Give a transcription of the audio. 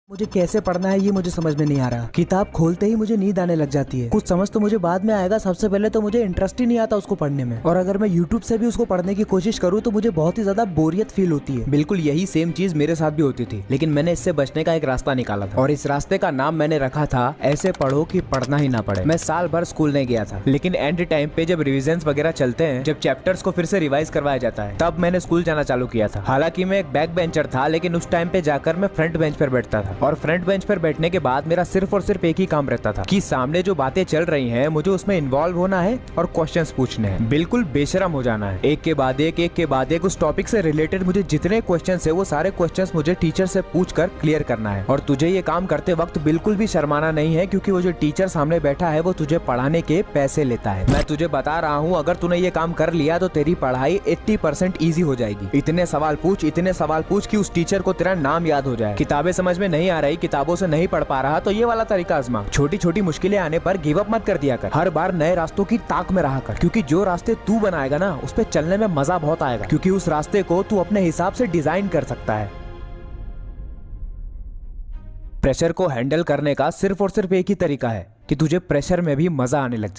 मुझे कैसे पढ़ना है ये मुझे समझ में नहीं आ रहा। किताब खोलते ही मुझे नींद आने लग जाती है। कुछ समझ तो मुझे बाद में आएगा, सबसे पहले तो मुझे इंटरेस्ट ही नहीं आता उसको पढ़ने में। और अगर मैं यूट्यूब से भी उसको पढ़ने की कोशिश करूँ तो मुझे बहुत ही ज्यादा बोरियत फील होती है। बिल्कुल यही सेम चीज मेरे साथ भी होती थी, लेकिन मैंने इससे बचने का एक रास्ता निकाला था और इस रास्ते का नाम मैंने रखा था ऐसे पढ़ो कि पढ़ना ही ना पड़े। मैं साल भर स्कूल नहीं गया था, लेकिन एंड टाइम पे जब रिविजन्स वगैरह चलते हैं, जब चैप्टर्स को फिर से रिवाइज करवाया जाता है, तब मैंने स्कूल जाना चालू किया था। हालांकि मैं एक बैक बेंचर था, लेकिन उस टाइम पे जाकर मैं फ्रंट बेंच पर बैठता था और फ्रंट बेंच पर बैठने के बाद मेरा सिर्फ और सिर्फ एक ही काम रहता था कि सामने जो बातें चल रही हैं मुझे उसमें इन्वॉल्व होना है और क्वेश्चंस पूछने हैं। बिल्कुल बेशरम हो जाना है, एक के बाद एक उस टॉपिक से रिलेटेड मुझे जितने क्वेश्चंस है वो सारे क्वेश्चंस मुझे टीचर से पूछकर क्लियर करना है। और तुझे ये काम करते वक्त बिल्कुल भी शर्माना नहीं है, क्योंकि वो जो टीचर सामने बैठा है वो तुझे पढ़ाने के पैसे लेता है। मैं तुझे बता रहा हूँ, अगर तूने ये काम कर लिया तो तेरी पढ़ाई 80% ईजी हो जाएगी। इतने सवाल पूछ कि उस टीचर को तेरा नाम याद हो जाए। किताबें समझ में नहीं आ रही, किताबों से नहीं पढ़ पा रहा, तो ये वाला तरीका आजमा। छोटी छोटी मुश्किलें आने पर गिव अप मत कर दिया कर, हर बार नए रास्तों की ताक में रहा कर, क्योंकि जो रास्ते तू बनाएगा ना उस पे चलने में मजा बहुत आएगा, क्योंकि उस रास्ते को तू अपने हिसाब से डिजाइन कर सकता है। प्रेशर को हैंडल करने का सिर्फ और सिर्फ एक ही तरीका है कि तुझे प्रेशर में भी मजा आने लग जाए।